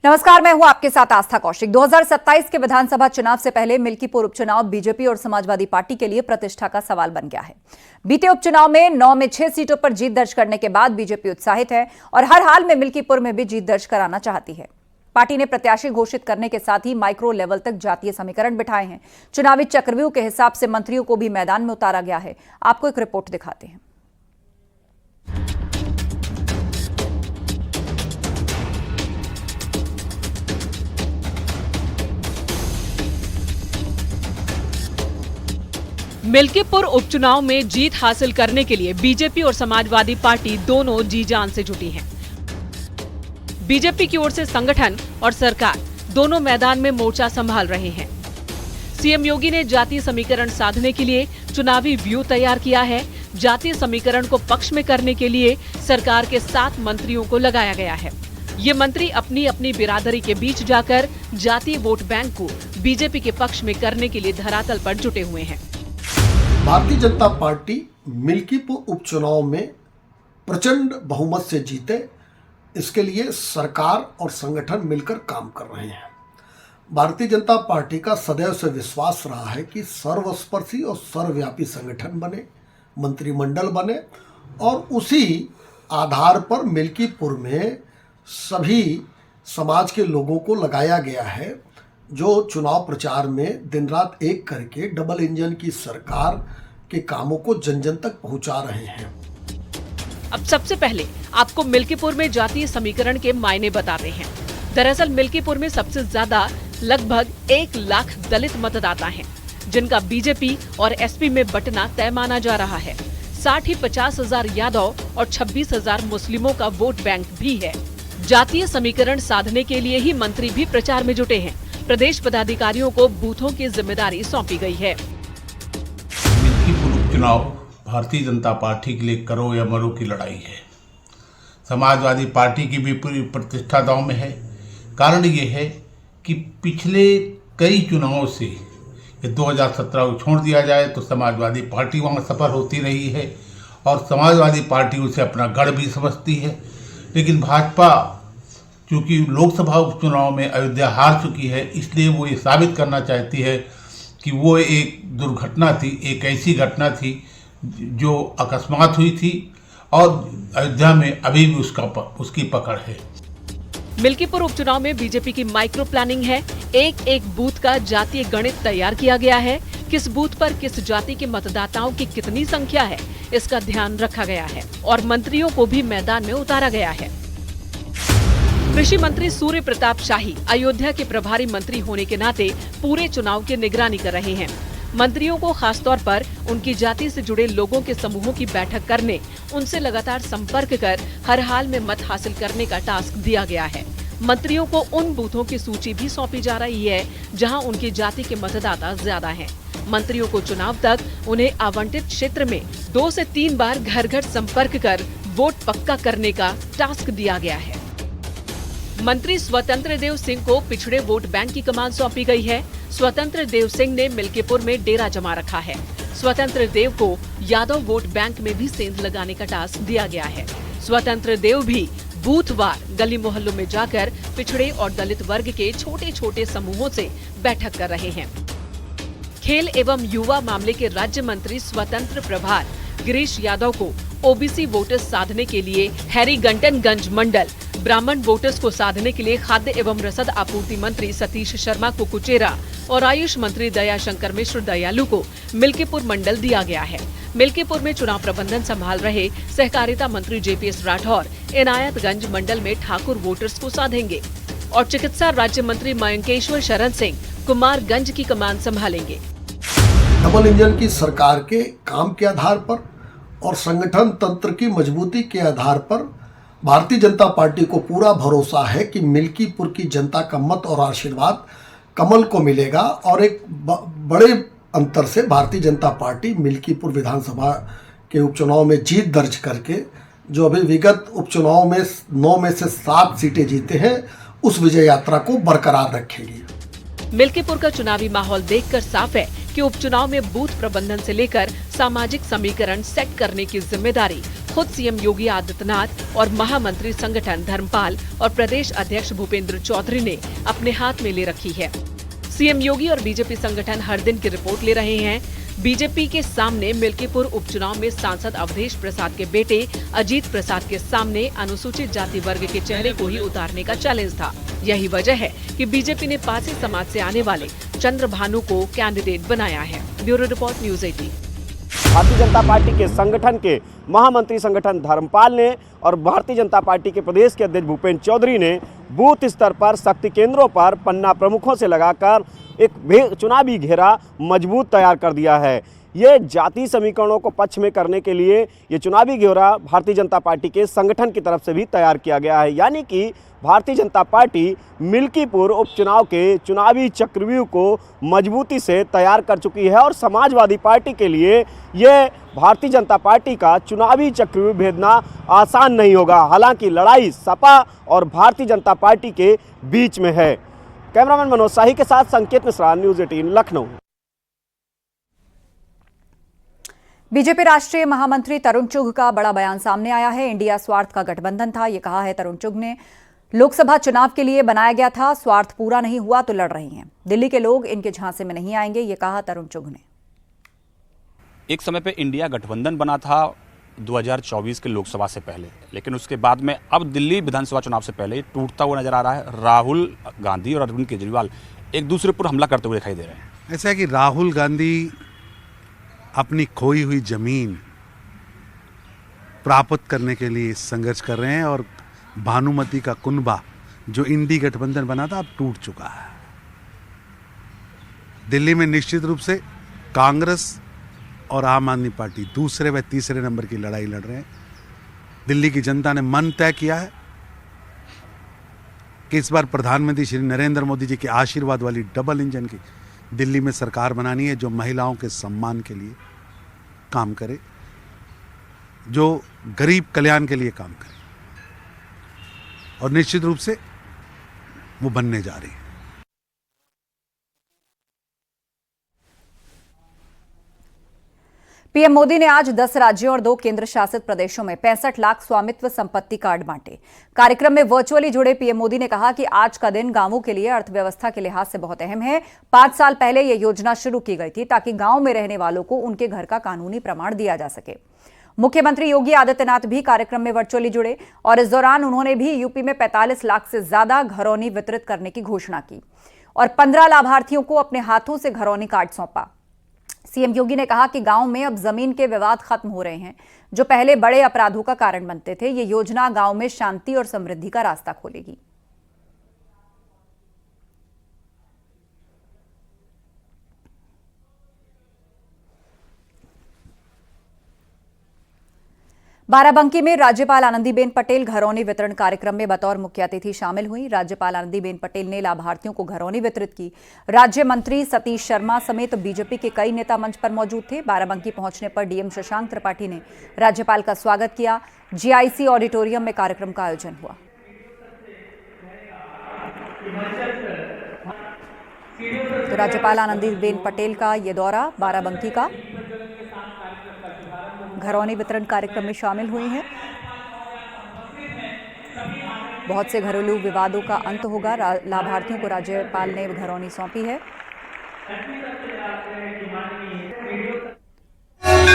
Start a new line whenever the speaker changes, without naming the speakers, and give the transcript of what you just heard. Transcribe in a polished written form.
नमस्कार, मैं हूं आपके साथ आस्था कौशिक। 2027 के विधानसभा चुनाव से पहले मिल्कीपुर उपचुनाव बीजेपी और समाजवादी पार्टी के लिए प्रतिष्ठा का सवाल बन गया है। बीते उपचुनाव में 9 में 6 सीटों पर जीत दर्ज करने के बाद बीजेपी उत्साहित है और हर हाल में मिल्कीपुर में भी जीत दर्ज कराना चाहती है। पार्टी ने प्रत्याशी घोषित करने के साथ ही माइक्रो लेवल तक जातीय समीकरण बिठाए हैं। चुनावी चक्रव्यूह के हिसाब से मंत्रियों को भी मैदान में उतारा गया है। आपको एक रिपोर्ट दिखाते हैं।
मिल्कीपुर उपचुनाव में जीत हासिल करने के लिए बीजेपी और समाजवादी पार्टी दोनों जी जान से जुटी हैं। बीजेपी की ओर से संगठन और सरकार दोनों मैदान में मोर्चा संभाल रहे हैं। सीएम योगी ने जातीय समीकरण साधने के लिए चुनावी व्यूह तैयार किया है। जातीय समीकरण को पक्ष में करने के लिए सरकार के 7 मंत्रियों को लगाया गया है। ये मंत्री अपनी अपनी बिरादरी के बीच जाकर जातीय वोट बैंक को बीजेपी के पक्ष में करने के लिए धरातल पर जुटे हुए हैं।
भारतीय जनता पार्टी मिल्कीपुर उपचुनाव में प्रचंड बहुमत से जीते, इसके लिए सरकार और संगठन मिलकर काम कर रहे हैं। भारतीय जनता पार्टी का सदैव से विश्वास रहा है कि सर्वस्पर्शी और सर्वव्यापी संगठन बने, मंत्रिमंडल बने और उसी आधार पर मिल्कीपुर में सभी समाज के लोगों को लगाया गया है, जो चुनाव प्रचार में दिन रात एक करके डबल इंजन की सरकार के कामों को जन जन तक पहुंचा रहे हैं।
अब सबसे पहले आपको मिल्कीपुर में जातीय समीकरण के मायने बताते हैं। दरअसल मिल्कीपुर में सबसे ज्यादा लगभग 1 लाख दलित मतदाता हैं, जिनका बीजेपी और एसपी में बंटना तय माना जा रहा है। साथ ही 50,000 यादव और 26,000 मुस्लिमों का वोट बैंक भी है। जातीय समीकरण साधने के लिए ही मंत्री भी प्रचार में जुटे हैं। प्रदेश पदाधिकारियों को बूथों की जिम्मेदारी सौंपी गई है।
मिल्कीपुर उपचुनाव भारतीय जनता पार्टी के लिए करो या मरो की लड़ाई है। समाजवादी पार्टी की भी पूरी प्रतिष्ठा दांव में है। कारण ये है कि पिछले कई चुनावों से, ये 2017 को छोड़ दिया जाए तो समाजवादी पार्टी वहाँ सफल होती रही है और समाजवादी पार्टी उसे अपना गढ़ भी समझती है। लेकिन भाजपा चूँकि लोकसभा उपचुनाव में अयोध्या हार चुकी है, इसलिए वो ये साबित करना चाहती है कि वो एक दुर्घटना थी, एक ऐसी घटना थी जो अकस्मात हुई थी और अयोध्या में अभी भी उसकी पकड़ है।
मिल्कीपुर उपचुनाव में बीजेपी की माइक्रो प्लानिंग है। एक एक बूथ का जातीय गणित तैयार किया गया है। किस बूथ पर किस जाति के मतदाताओं की कितनी संख्या है, इसका ध्यान रखा गया है और मंत्रियों को भी मैदान में उतारा गया है। कृषि मंत्री सूर्य प्रताप शाही अयोध्या के प्रभारी मंत्री होने के नाते पूरे चुनाव की निगरानी कर रहे हैं। मंत्रियों को खासतौर पर उनकी जाति से जुड़े लोगों के समूहों की बैठक करने, उनसे लगातार संपर्क कर हर हाल में मत हासिल करने का टास्क दिया गया है। मंत्रियों को उन बूथों की सूची भी सौंपी जा रही है जहां उनकी जाति के मतदाता ज्यादा हैं। मंत्रियों को चुनाव तक उन्हें आवंटित क्षेत्र में 2 से 3 बार घर घर संपर्क कर वोट पक्का करने का टास्क दिया गया है। मंत्री स्वतंत्र देव सिंह को पिछड़े वोट बैंक की कमान सौंपी गई है। स्वतंत्र देव सिंह ने मिल्कीपुर में डेरा जमा रखा है। स्वतंत्र देव को यादव वोट बैंक में भी सेंध लगाने का टास्क दिया गया है। स्वतंत्र देव भी बूथवार गली मोहल्लों में जाकर पिछड़े और दलित वर्ग के छोटे छोटे समूहों से बैठक कर रहे हैं। खेल एवं युवा मामले के राज्य मंत्री स्वतंत्र प्रभार गिरीश यादव को ओबीसी वोटर्स साधने के लिए हैरीगंटनगंज मंडल, ब्राह्मण वोटर्स को साधने के लिए खाद्य एवं रसद आपूर्ति मंत्री सतीश शर्मा को कुचेरा और आयुष मंत्री दयाशंकर मिश्र दयालु को मिल्कीपुर मंडल दिया गया है। मिल्कीपुर में चुनाव प्रबंधन संभाल रहे सहकारिता मंत्री जेपीएस राठौर इनायतगंज मंडल में ठाकुर वोटर्स को साधेंगे और चिकित्सा राज्य मंत्री मयंकेश्वर शरण सिंह कुमारगंज की कमान संभालेंगे।
डबल इंजन की सरकार के काम के आधार पर और संगठन तंत्र की मजबूती के आधार पर भारतीय जनता पार्टी को पूरा भरोसा है कि मिल्कीपुर की जनता का मत और आशीर्वाद कमल को मिलेगा और एक बड़े अंतर से भारतीय जनता पार्टी मिल्कीपुर विधानसभा के उपचुनाव में जीत दर्ज करके, जो अभी विगत उपचुनाव में 9 में से 7 सीटें जीते हैं, उस विजय यात्रा को बरकरार रखेगी।
मिल्कीपुर का चुनावी माहौल देखकर साफ है कि उपचुनाव में बूथ प्रबंधन से लेकर सामाजिक समीकरण सेट करने की जिम्मेदारी खुद सीएम योगी आदित्यनाथ और महामंत्री संगठन धर्मपाल और प्रदेश अध्यक्ष भूपेंद्र चौधरी ने अपने हाथ में ले रखी है। सीएम योगी और बीजेपी संगठन हर दिन की रिपोर्ट ले रहे हैं। बीजेपी के सामने मिल्कीपुर उपचुनाव में सांसद अवधेश प्रसाद के बेटे अजीत प्रसाद के सामने अनुसूचित जाति वर्ग के चेहरे को ही उतारने का चैलेंज था। यही वजह है कि बीजेपी ने पासी समाज से आने वाले चंद्रभानु को कैंडिडेट बनाया है। Bureau report, news 18।
Bharatiya Janata party के संगठन के महामंत्री संगठन धर्मपाल ने और भारतीय जनता पार्टी के प्रदेश के अध्यक्ष भूपेंद्र चौधरी ने बूथ स्तर पर शक्ति केंद्रों पर पन्ना प्रमुखों से लगाकर एक चुनावी घेरा मजबूत तैयार कर दिया है। ये जाति समीकरणों को पक्ष में करने के लिए ये चुनावी घेरा भारतीय जनता पार्टी के संगठन की तरफ से भी तैयार किया गया है। यानी कि भारतीय जनता पार्टी मिल्कीपुर उपचुनाव के चुनावी चक्रव्यूह को मजबूती से तैयार कर चुकी है और समाजवादी पार्टी के लिए ये भारतीय जनता पार्टी का चुनावी चक्रव्यूह भेदना आसान नहीं होगा। हालांकि लड़ाई सपा और भारतीय जनता पार्टी के बीच में है। कैमरामैन मनोज शाही के साथ संकेत मिश्रा, न्यूज़ 18 लखनऊ।
बीजेपी राष्ट्रीय महामंत्री तरुण चुघ का बड़ा बयान सामने आया है। इंडिया स्वार्थ का गठबंधन था, ये कहा है तरुण चुघ ने। लोकसभा चुनाव के लिए बनाया गया था, स्वार्थ पूरा नहीं हुआ तो लड़ रही हैं। दिल्ली के लोग इनके झांसे में नहीं आएंगे, ये कहा तरुण चुघ ने।
एक समय पे इंडिया गठबंधन बना था 2024 के लोकसभा से पहले, लेकिन उसके बाद में अब दिल्ली विधानसभा चुनाव से पहले टूटता हुआ नजर आ रहा है। राहुल गांधी और अरविंद केजरीवाल एक दूसरे पर हमला करते हुए दिखाई दे रहे हैं।
ऐसा है कि राहुल गांधी अपनी खोई हुई जमीन प्राप्त करने के लिए संघर्ष कर रहे हैं और भानुमति का कुनबा जो इंडी गठबंधन बना था अब टूट चुका है। दिल्ली में निश्चित रूप से कांग्रेस और आम आदमी पार्टी दूसरे व तीसरे नंबर की लड़ाई लड़ रहे हैं। दिल्ली की जनता ने मन तय किया है कि इस बार प्रधानमंत्री श्री नरेंद्र मोदी जी के आशीर्वाद वाली डबल इंजन की दिल्ली में सरकार बनानी है, जो महिलाओं के सम्मान के लिए काम करे, जो गरीब कल्याण के लिए काम करे, और निश्चित रूप से वो बनने जा रही है।
पीएम मोदी ने आज 10 राज्यों और 2 केंद्र शासित प्रदेशों में 65 लाख स्वामित्व संपत्ति कार्ड बांटे। कार्यक्रम में वर्चुअली जुड़े पीएम मोदी ने कहा कि आज का दिन गांवों के लिए अर्थव्यवस्था के लिहाज से बहुत अहम है। 5 साल पहले यह योजना शुरू की गई थी ताकि गांव में रहने वालों को उनके घर का कानूनी प्रमाण दिया जा सके। मुख्यमंत्री योगी आदित्यनाथ भी कार्यक्रम में वर्चुअली जुड़े और इस दौरान उन्होंने भी यूपी में 45 लाख से ज्यादा घरौनी वितरित करने की घोषणा की और 15 लाभार्थियों को अपने हाथों से घरौनी कार्ड सौंपा। सीएम योगी ने कहा कि गांव में अब जमीन के विवाद खत्म हो रहे हैं, जो पहले बड़े अपराधों का कारण बनते थे। ये योजना गांव में शांति और समृद्धि का रास्ता खोलेगी। बाराबंकी में राज्यपाल आनंदीबेन पटेल घरौनी वितरण कार्यक्रम में बतौर मुख्य अतिथि शामिल हुई। राज्यपाल आनंदीबेन पटेल ने लाभार्थियों को घरौनी वितरित की। राज्य मंत्री सतीश शर्मा समेत बीजेपी के कई नेता मंच पर मौजूद थे। बाराबंकी पहुंचने पर डीएम शशांक त्रिपाठी ने राज्यपाल का स्वागत किया। जीआईसी ऑडिटोरियम में कार्यक्रम का आयोजन हुआ। तो राज्यपाल आनंदीबेन पटेल का ये दौरा बाराबंकी का घरौनी वितरण कार्यक्रम में शामिल हुई हैं। बहुत से घरेलू विवादों का अंत होगा। लाभार्थियों को राज्यपाल ने घरौनी सौंपी है।